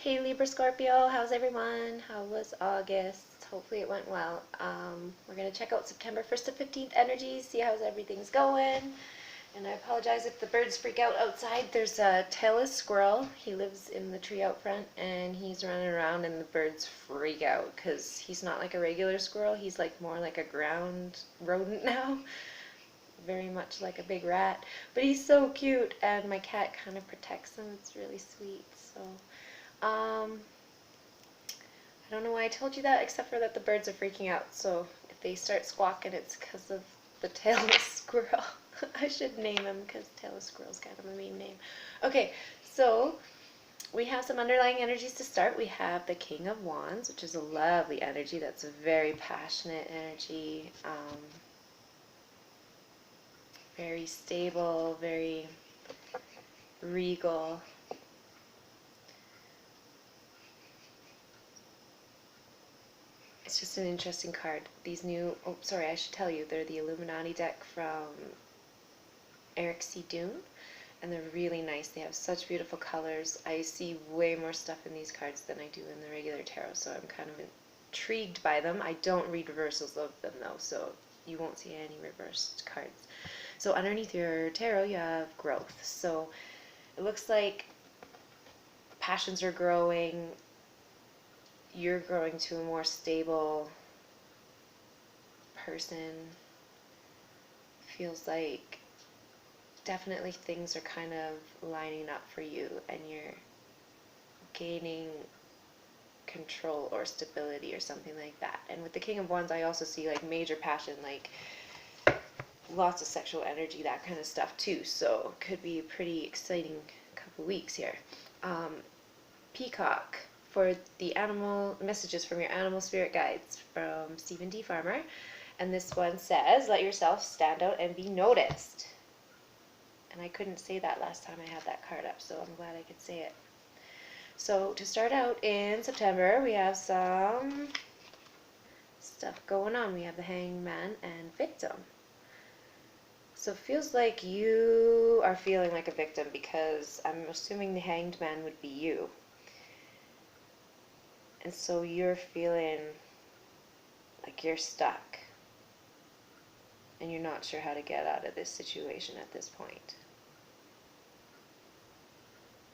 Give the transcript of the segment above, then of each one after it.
Hey Libra Scorpio, how's everyone? How was August? Hopefully it went well. We're going to check out September 1st to 15th energies, see how everything's going. And I apologize if the birds freak out outside. There's a tailless squirrel. He lives in the tree out front and he's running around and the birds freak out because he's not like a regular squirrel. He's like more like a ground rodent now. Very much like a big rat. But he's so cute and my cat kind of protects him. It's really sweet. So I don't know why I told you that, except for that the birds are freaking out. So if they start squawking, it's because of the tailless squirrel. I should name him because tailless squirrel's kind of a mean name. Okay, so we have some underlying energies to start. We have the King of Wands, which is a lovely energy. That's a very passionate energy. Very stable, very regal. It's just an interesting card. These new, oh sorry, I should tell you, they're the Illuminati deck from Eric C. Dune, and they're really nice. They have such beautiful colors. I see way more stuff in these cards than I do in the regular tarot, so I'm kind of intrigued by them. I don't read reversals of them though, so you won't see any reversed cards. So underneath your tarot you have growth. So it looks like passions are growing. You're growing to a more stable person. Feels like definitely things are kind of lining up for you and you're gaining control or stability or something like that. And with the King of Wands, I also see like major passion, like lots of sexual energy, that kind of stuff too. So it could be a pretty exciting couple weeks here. Peacock. For the animal messages from your animal spirit guides from Stephen D. Farmer. And this one says, let yourself stand out and be noticed. And I couldn't say that last time I had that card up, so I'm glad I could say it. So to start out in September, we have some stuff going on. We have the Hangman and Victim. So it feels like you are feeling like a victim because I'm assuming the Hanged Man would be you. And so you're feeling like you're stuck and you're not sure how to get out of this situation at this point.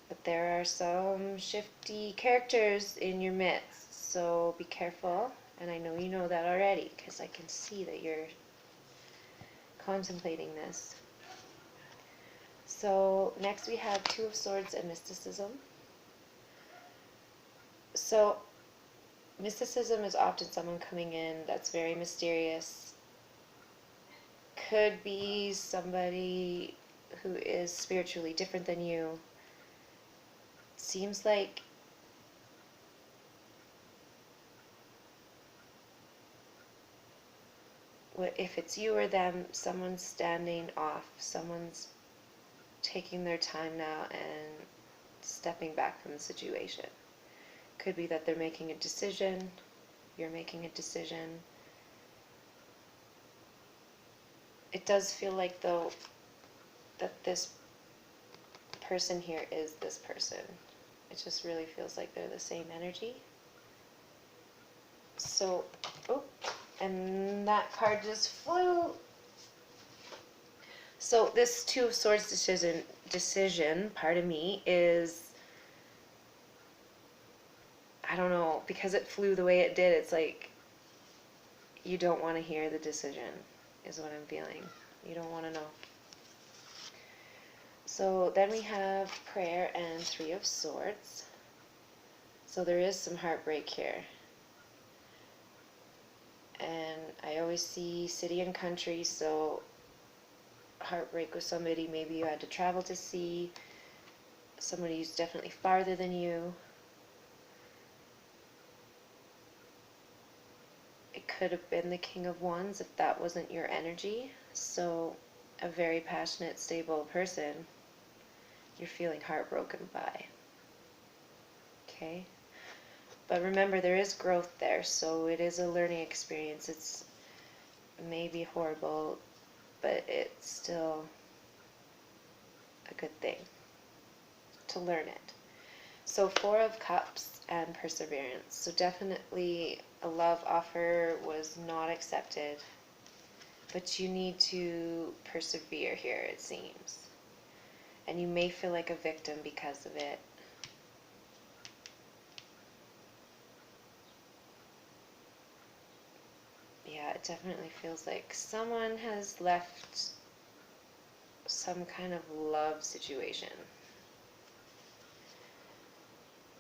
But there are some shifty characters in your midst, so be careful. And I know you know that already because I can see that you're contemplating this. So next we have Two of Swords and Mysticism. So mysticism is often someone coming in that's very mysterious. Could be somebody who is spiritually different than you. Seems like if it's you or them, someone's standing off, someone's taking their time now and stepping back from the situation. Could be that they're making a decision, you're making a decision. It does feel like though that this person here is this person. It just really feels like they're the same energy. So, oh, and that card just flew. So this Two of Swords decision, pardon me, is, I don't know, because it flew the way it did, it's like you don't want to hear the decision, is what I'm feeling. You don't want to know. So then we have Prayer and Three of Swords. So there is some heartbreak here. And I always see city and country, so heartbreak with somebody maybe you had to travel to see, somebody who's definitely farther than you. It could have been the King of Wands if that wasn't your energy. So a very passionate, stable person you're feeling heartbroken by. Okay? But remember, there is growth there, so it is a learning experience. It may be horrible, but it's still a good thing to learn it. So 4 of Cups and perseverance. So definitely a love offer was not accepted, but you need to persevere here, it seems. And you may feel like a victim because of it. Yeah, it definitely feels like someone has left some kind of love situation.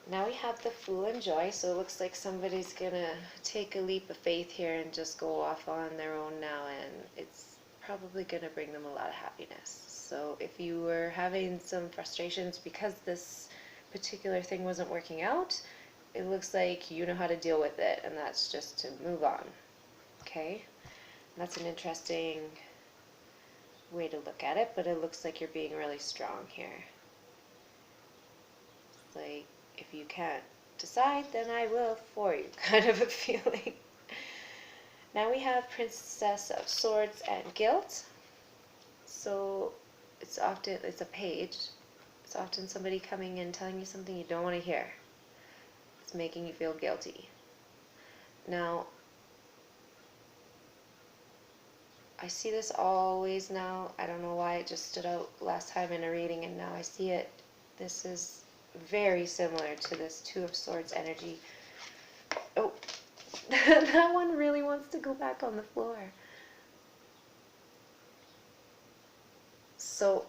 Now we have the Fool and Joy, so it looks like somebody's gonna take a leap of faith here and just go off on their own now, and it's probably gonna bring them a lot of happiness. So if you were having some frustrations because this particular thing wasn't working out, it looks like you know how to deal with it, and that's just to move on. Okay? That's an interesting way to look at it, but it looks like you're being really strong here. It's like, if you can't decide, then I will for you, kind of a feeling. Now we have Princess of Swords and Guilt. So it's a page. It's often somebody coming in telling you something you don't want to hear. It's making you feel guilty. Now, I see this always now. I don't know why it just stood out last time in a reading, and now I see it. This is very similar to this 2 of Swords energy. Oh, that one really wants to go back on the floor. So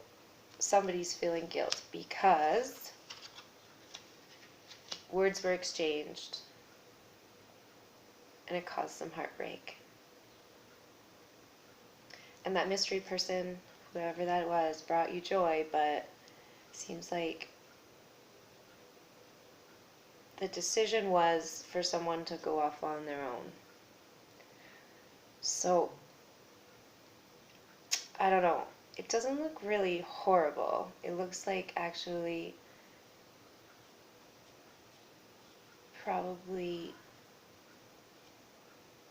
somebody's feeling guilt because words were exchanged and it caused some heartbreak. And that mystery person, whoever that was, brought you joy, but seems like the decision was for someone to go off on their own. So, I don't know. It doesn't look really horrible. It looks like actually probably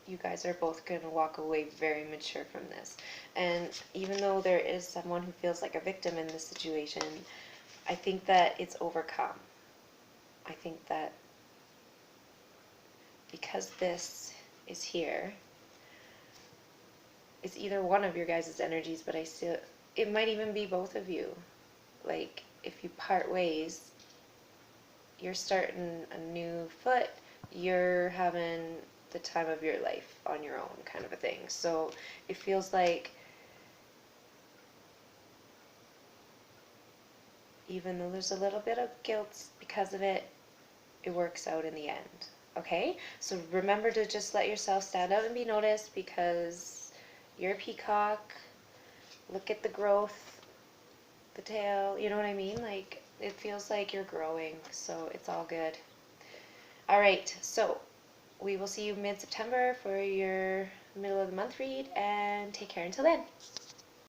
you guys are both going to walk away very mature from this. And even though there is someone who feels like a victim in this situation, I think that it's overcome. I think that because this is here, it's either one of your guys' energies, but it might even be both of you. Like, if you part ways, you're starting a new foot, you're having the time of your life on your own, kind of a thing. So it feels like even though there's a little bit of guilt because of it, it works out in the end. Okay? So remember to just let yourself stand out and be noticed, because you're a peacock. Look at the growth, the tail, you know what I mean? Like, it feels like you're growing, so it's all good. All right, so we will see you mid-September for your middle of the month read, and take care until then.